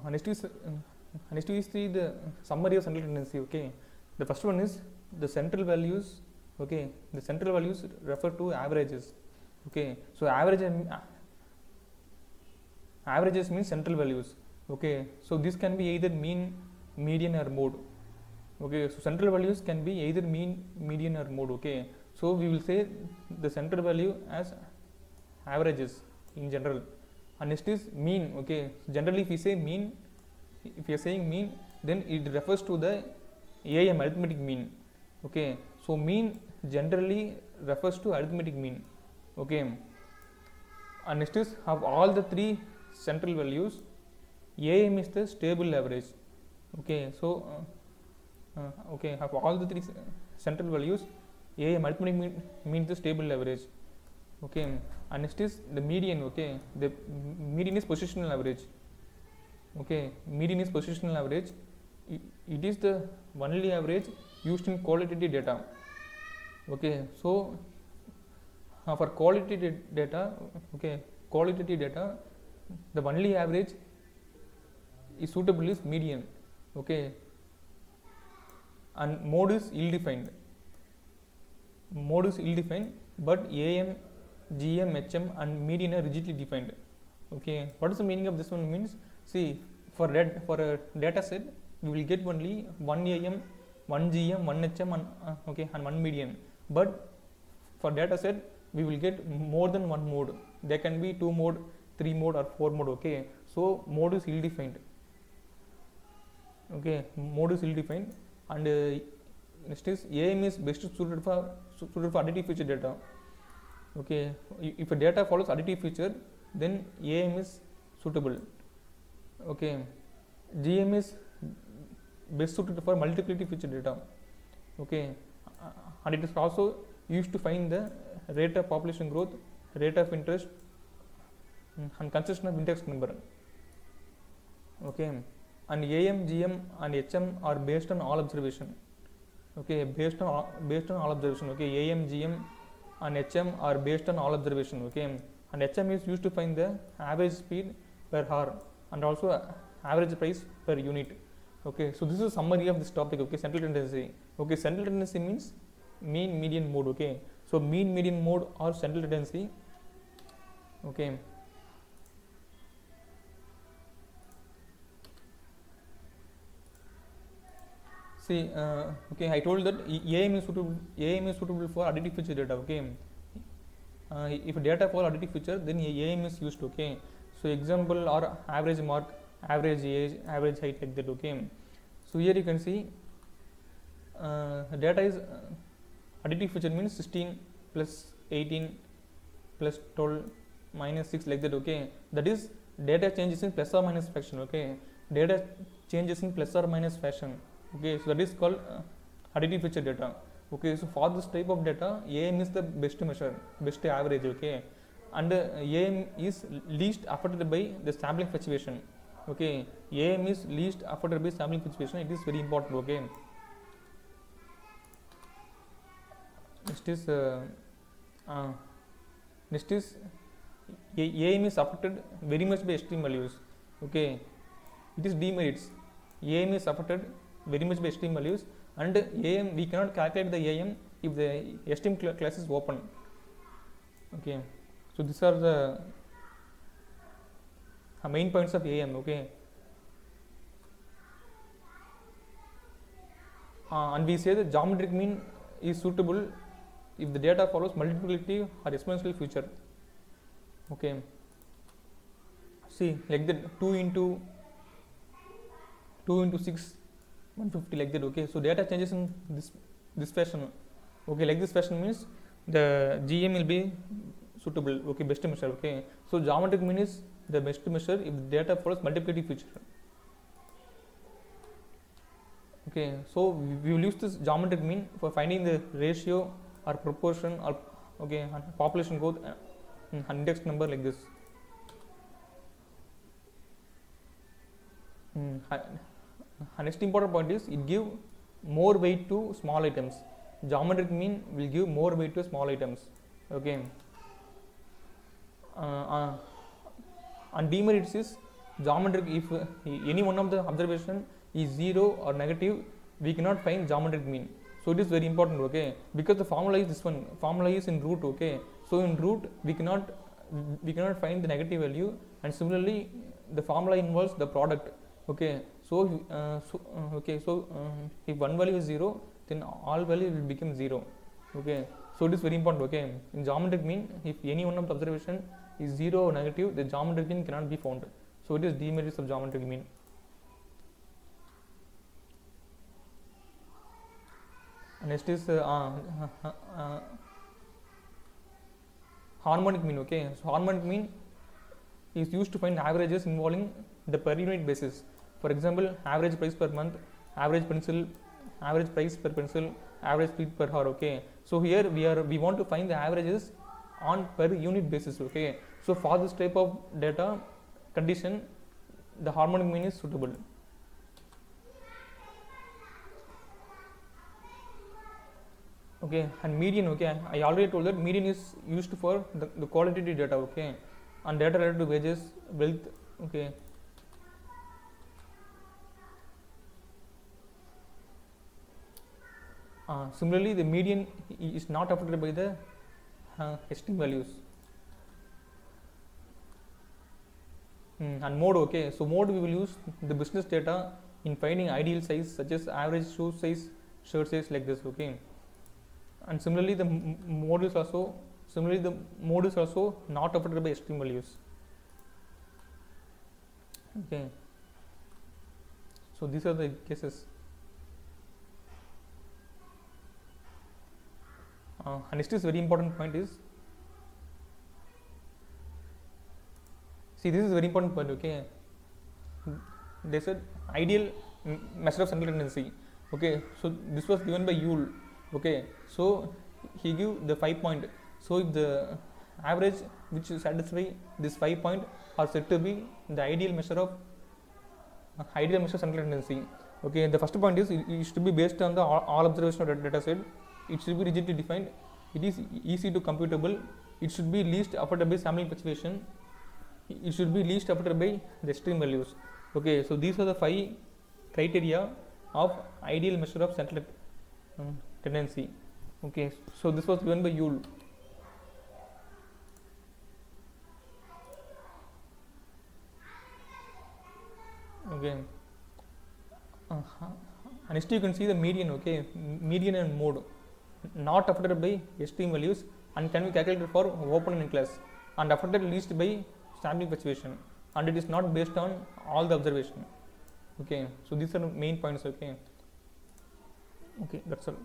next we see the summary of central tendency. Okay, the first one is the central values. Okay, the central values refer to averages. Okay, so averages means central values. Okay, so this can be either mean, median, or mode. Okay, so central values can be either mean, median, or mode. Okay, so we will say the central value as averages in general. And next is mean. Okay, so generally if we say mean, if you are saying mean, then it refers to the AM, arithmetic mean. Okay, so mean generally refers to arithmetic mean. Okay, and next is of all the three central values, AM is the stable average. Okay, so okay, of all the three central values, AM, arithmetic means the stable average. Okay, and next is the median. Okay, the median is positional average. Okay, median is positional average. It is the only average used in qualitative data. Okay, so for qualitative data, okay, qualitative data, the only average is suitable is median. Okay, and mode is ill-defined. Mode is ill-defined, but AM, GM, HM, and median are rigidly defined. Okay, what is the meaning of this one? Means, see, for a data set, we will get only one AM, one GM, one HM, and okay, and one median. But for data set, we will get more than one mode. There can be 2 mode, 3 mode, or 4 mode. Okay, so mode is ill-defined. Okay, mode is ill-defined, and next is AM is best suited for additive feature data. Okay, if a data follows additive feature, then AM is suitable. Okay, GM is best suited for multiplicative feature data. Okay, and it is also used to find the rate of population growth, rate of interest, and consistent of index number. Okay, and AM, GM, and HM are based on all observation. Okay, based on all observation. Okay, AM, GM, and HM are based on all observation. Okay, and HM is used to find the average speed per hour and also average price per unit. Okay, so this is a summary of this topic. Okay, central tendency. Okay, central tendency means mean, median, mode. Okay, so mean, median, mode or central tendency. Okay, see, okay, I told that AM is suitable for additive feature data. Okay, if data for additive feature, then AM is used. Okay, so example or average mark, average age, average height, like that. Okay, so here you can see data is additive feature means 16 plus 18 plus 12 minus 6, like that. Okay, that is data changes in plus or minus fraction. Okay, data changes in plus or minus fraction. Okay, so that is called additive feature data. Okay, so for this type of data, AM is the best measure, best average. Okay, and AM is least affected by the sampling fluctuation. Okay, AM is least affected by sampling fluctuation. It is very important. Okay, next is AM is affected very much by extreme values. Okay, it is demerits. AM is affected very much by extreme values, and AM, we cannot calculate the AM if the extreme class is open. Okay, so these are the main points of AM. Okay, and we say the geometric mean is suitable if the data follows multiplicative or exponential feature. Okay, see, like that, 2 into 6, 150, like that. Okay, so data changes in this fashion. Okay, like this fashion means the GM will be suitable. Okay, best measure. Okay, so geometric mean is the best measure if the data follows multiplicative feature. Okay, so we will use this geometric mean for finding the ratio or proportion or okay population growth and index number, like this. Next important point is it give more weight to small items. Geometric mean will give more weight to small items. Okay, and demerits is geometric, if any one of the observation is 0 or negative, we cannot find geometric mean. So it is very important, okay, because the formula is this one, formula is in root, okay. So in root we cannot find the negative value, and similarly the formula involves the product, okay. So if one value is 0, then all value will become 0, okay. So it is very important, okay. In geometric mean, if any one of the observation is 0 or negative, the geometric mean cannot be found. So it is demerits of geometric mean. Next is harmonic mean, okay. So harmonic mean is used to find averages involving the per unit basis. For example, average price per month, average price per pencil, average speed per hour, okay. So here we want to find the averages on per unit basis, okay. So for this type of data condition, the harmonic mean is suitable. Okay, and median, okay, I already told that median is used for the qualitative data, okay, and data related to wages, wealth, okay. Similarly, the median is not affected by the estimated values. And mode, okay, so mode we will use the business data in finding ideal size such as average shoe size, shirt size, like this, okay. And similarly the mode is also not affected by estimated values, okay. So these are the cases. And next is very important point is, see, this is very important point, okay. They said ideal measure of central tendency, okay. So this was given by Yule, okay. So he give the 5 point. So if the average which satisfy this 5 point are said to be the ideal measure of central tendency, okay. The first point is it should be based on the all observation of data set. It should be rigidly defined. It is easy to computable. It should be least affected by sampling fluctuation. It should be least affected by the extreme values, okay. So these are the 5 criteria of ideal measure of central tendency, okay. So this was given by Yule, okay. Next you can see the median, okay. Median and mode not affected by extreme values and can be calculated for open in class, and affected least by sampling fluctuation, and it is not based on all the observation, okay. So these are the main points, okay. Okay, that's all.